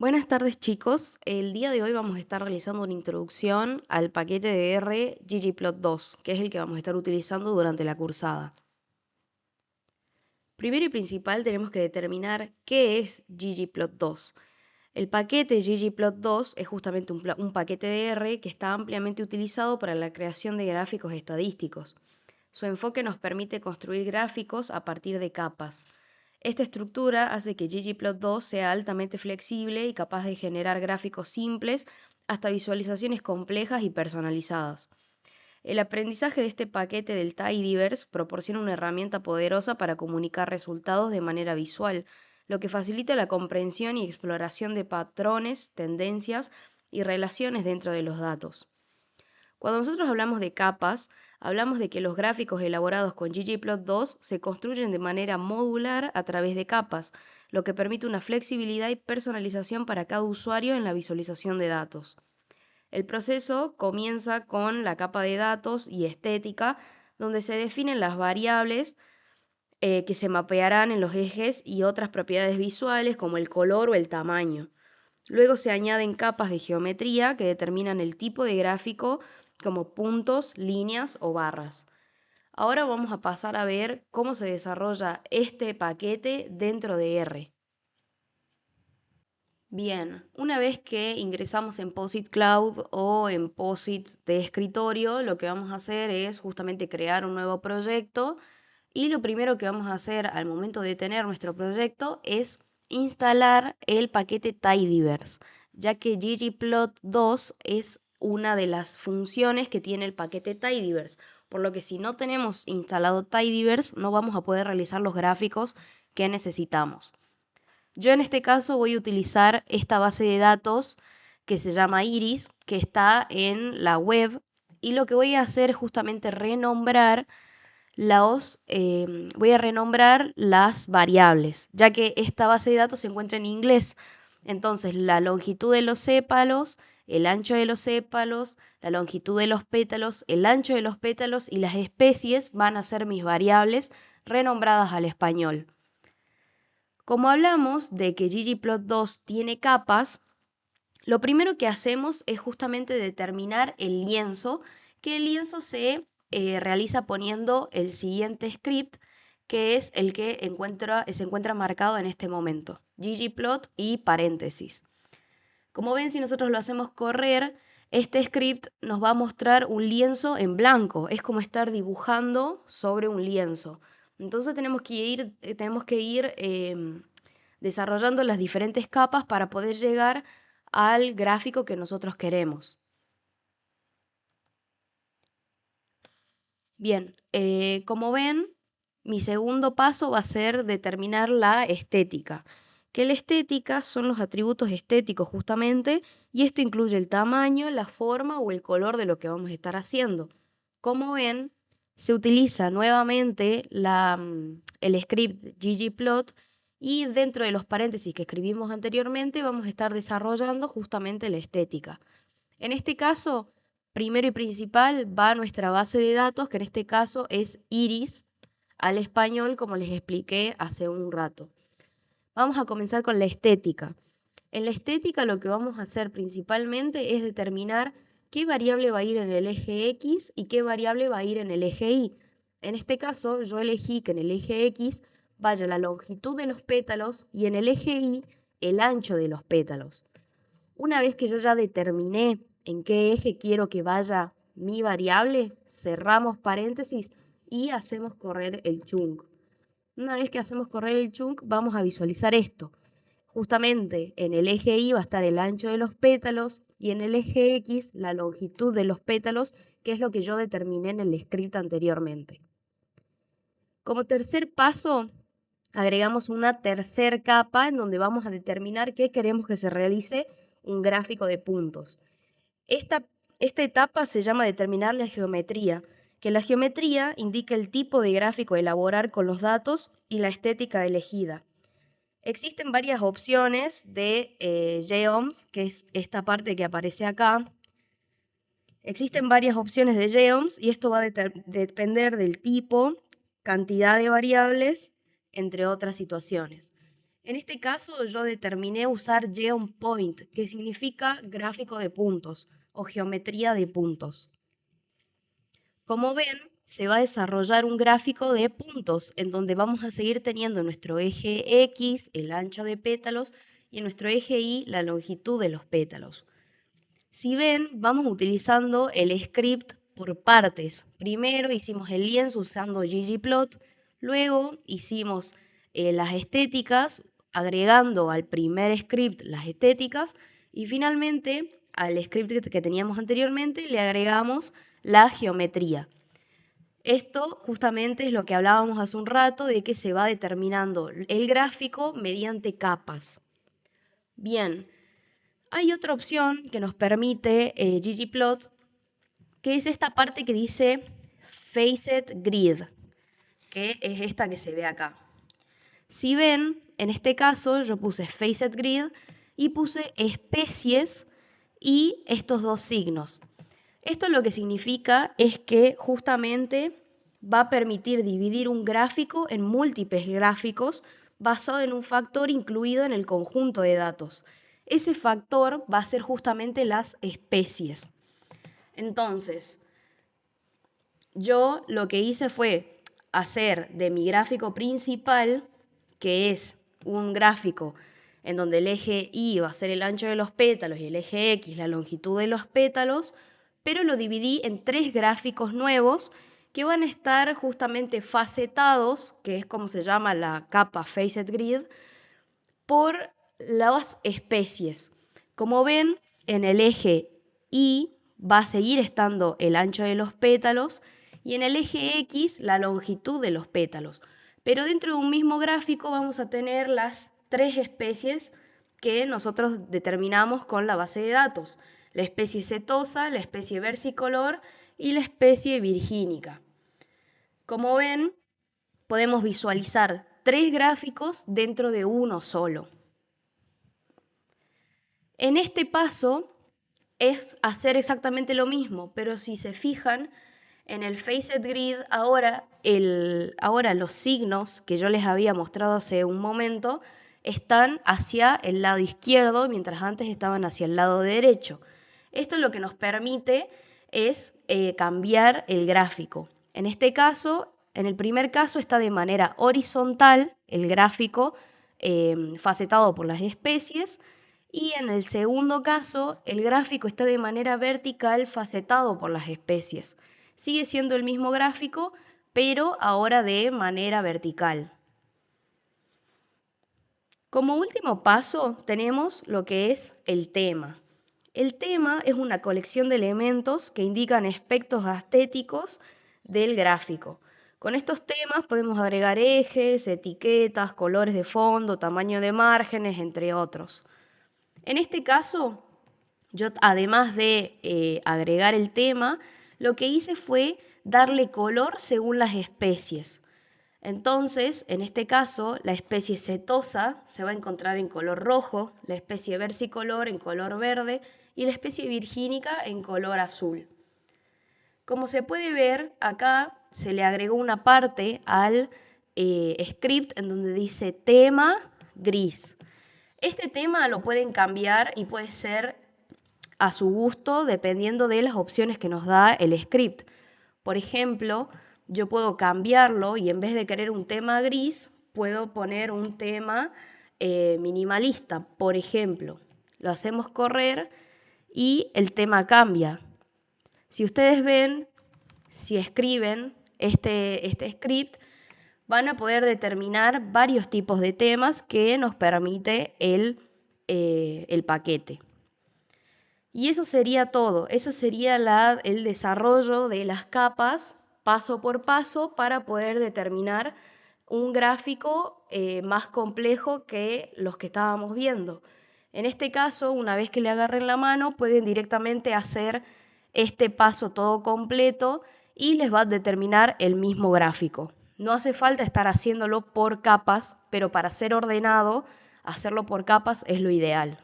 Buenas tardes chicos, el día de hoy vamos a estar realizando una introducción al paquete de R ggplot2, que es el que vamos a estar utilizando durante la cursada. Primero y principal tenemos que determinar qué es ggplot2. El paquete ggplot2 es justamente un paquete de R que está ampliamente utilizado para la creación de gráficos estadísticos. Su enfoque nos permite construir gráficos a partir de capas. Esta estructura hace que ggplot2 sea altamente flexible y capaz de generar gráficos simples hasta visualizaciones complejas y personalizadas. El aprendizaje de este paquete del Tidyverse proporciona una herramienta poderosa para comunicar resultados de manera visual, lo que facilita la comprensión y exploración de patrones, tendencias y relaciones dentro de los datos. Cuando nosotros hablamos de capas, hablamos de que los gráficos elaborados con ggplot2 se construyen de manera modular a través de capas, lo que permite una flexibilidad y personalización para cada usuario en la visualización de datos. El proceso comienza con la capa de datos y estética, donde se definen las variables que se mapearán en los ejes y otras propiedades visuales como el color o el tamaño. Luego se añaden capas de geometría que determinan el tipo de gráfico como puntos, líneas o barras. Ahora vamos a pasar a ver cómo se desarrolla este paquete dentro de R. Bien, una vez que ingresamos en POSIT Cloud o en POSIT de escritorio, lo que vamos a hacer es justamente crear un nuevo proyecto y lo primero que vamos a hacer al momento de tener nuestro proyecto es instalar el paquete Tidyverse, ya que ggplot2 es una de las funciones que tiene el paquete Tidyverse, por lo que si no tenemos instalado Tidyverse no vamos a poder realizar los gráficos que necesitamos. Yo en este caso voy a utilizar esta base de datos que se llama Iris, que está en la web, y lo que voy a hacer es justamente voy a renombrar las variables, ya que esta base de datos se encuentra en inglés. Entonces, la longitud de los sépalos, el ancho de los sépalos, la longitud de los pétalos, el ancho de los pétalos y las especies van a ser mis variables renombradas al español. Como hablamos de que ggplot2 tiene capas, lo primero que hacemos es justamente determinar el lienzo, que el lienzo se realiza poniendo el siguiente script, que es el que se encuentra marcado en este momento, ggplot y paréntesis. Como ven, si nosotros lo hacemos correr, este script nos va a mostrar un lienzo en blanco, es como estar dibujando sobre un lienzo. Entonces tenemos que ir desarrollando las diferentes capas para poder llegar al gráfico que nosotros queremos. Bien, como ven, mi segundo paso va a ser determinar la estética. Que la estética son los atributos estéticos justamente, y esto incluye el tamaño, la forma o el color de lo que vamos a estar haciendo. Como ven, se utiliza nuevamente el script ggplot y dentro de los paréntesis que escribimos anteriormente vamos a estar desarrollando justamente la estética. En este caso, primero y principal va nuestra base de datos, que en este caso es Iris, al español, como les expliqué hace un rato. Vamos a comenzar con la estética. En la estética lo que vamos a hacer principalmente es determinar qué variable va a ir en el eje X y qué variable va a ir en el eje Y. En este caso yo elegí que en el eje X vaya la longitud de los pétalos y en el eje Y el ancho de los pétalos. Una vez que yo ya determiné en qué eje quiero que vaya mi variable, cerramos paréntesis y hacemos correr el chunk. Una vez que hacemos correr el chunk, vamos a visualizar esto. Justamente en el eje Y va a estar el ancho de los pétalos y en el eje X la longitud de los pétalos, que es lo que yo determiné en el script anteriormente. Como tercer paso, agregamos una tercer capa en donde vamos a determinar qué queremos que se realice un gráfico de puntos. Esta etapa se llama determinar la geometría, que la geometría indica el tipo de gráfico a elaborar con los datos y la estética elegida. Existen varias opciones de geoms, que es esta parte que aparece acá. Existen varias opciones de geoms y esto va a depender del tipo, cantidad de variables, entre otras situaciones. En este caso yo determiné usar GeoPoint, que significa gráfico de puntos o geometría de puntos. Como ven, se va a desarrollar un gráfico de puntos en donde vamos a seguir teniendo nuestro eje X, el ancho de pétalos, y en nuestro eje Y, la longitud de los pétalos. Si ven, vamos utilizando el script por partes. Primero hicimos el lienzo usando ggplot, luego hicimos las estéticas agregando al primer script las estéticas y finalmente al script que teníamos anteriormente le agregamos la geometría. Esto justamente es lo que hablábamos hace un rato de que se va determinando el gráfico mediante capas. Bien, hay otra opción que nos permite ggplot, que es esta parte que dice Facet Grid, que es esta que se ve acá. Si ven, en este caso yo puse Facet Grid y puse especies y estos dos signos. Esto lo que significa es que justamente va a permitir dividir un gráfico en múltiples gráficos basado en un factor incluido en el conjunto de datos. Ese factor va a ser justamente las especies. Entonces, yo lo que hice fue hacer de mi gráfico principal, que es un gráfico en donde el eje Y va a ser el ancho de los pétalos y el eje X la longitud de los pétalos, pero lo dividí en 3 gráficos nuevos que van a estar justamente facetados, que es como se llama la capa Facet Grid, por las especies. Como ven, en el eje Y va a seguir estando el ancho de los pétalos y en el eje X la longitud de los pétalos. Pero dentro de un mismo gráfico vamos a tener las 3 especies que nosotros determinamos con la base de datos. La especie setosa, la especie versicolor y la especie virgínica. Como ven, podemos visualizar 3 gráficos dentro de uno solo. En este paso es hacer exactamente lo mismo, pero si se fijan, en el Facet Grid ahora los signos que yo les había mostrado hace un momento están hacia el lado izquierdo, mientras antes estaban hacia el lado derecho. Esto lo que nos permite es cambiar el gráfico. En este caso, en el primer caso está de manera horizontal el gráfico facetado por las especies, y en el segundo caso el gráfico está de manera vertical facetado por las especies. Sigue siendo el mismo gráfico, pero ahora de manera vertical. Como último paso tenemos lo que es el tema. El tema es una colección de elementos que indican aspectos estéticos del gráfico. Con estos temas podemos agregar ejes, etiquetas, colores de fondo, tamaño de márgenes, entre otros. En este caso, yo además de agregar el tema, lo que hice fue darle color según las especies. Entonces, en este caso, la especie setosa se va a encontrar en color rojo, la especie versicolor en color verde y la especie virgínica en color azul. Como se puede ver, acá se le agregó una parte al script en donde dice tema gris. Este tema lo pueden cambiar y puede ser a su gusto dependiendo de las opciones que nos da el script. Por ejemplo, yo puedo cambiarlo y en vez de querer un tema gris, puedo poner un tema minimalista, por ejemplo. Lo hacemos correr y el tema cambia. Si ustedes ven, si escriben este script, van a poder determinar varios tipos de temas que nos permite el paquete. Y eso sería todo, ese sería el desarrollo de las capas paso por paso para poder determinar un gráfico más complejo que los que estábamos viendo. En este caso, una vez que le agarren la mano, pueden directamente hacer este paso todo completo y les va a determinar el mismo gráfico. No hace falta estar haciéndolo por capas, pero para ser ordenado, hacerlo por capas es lo ideal.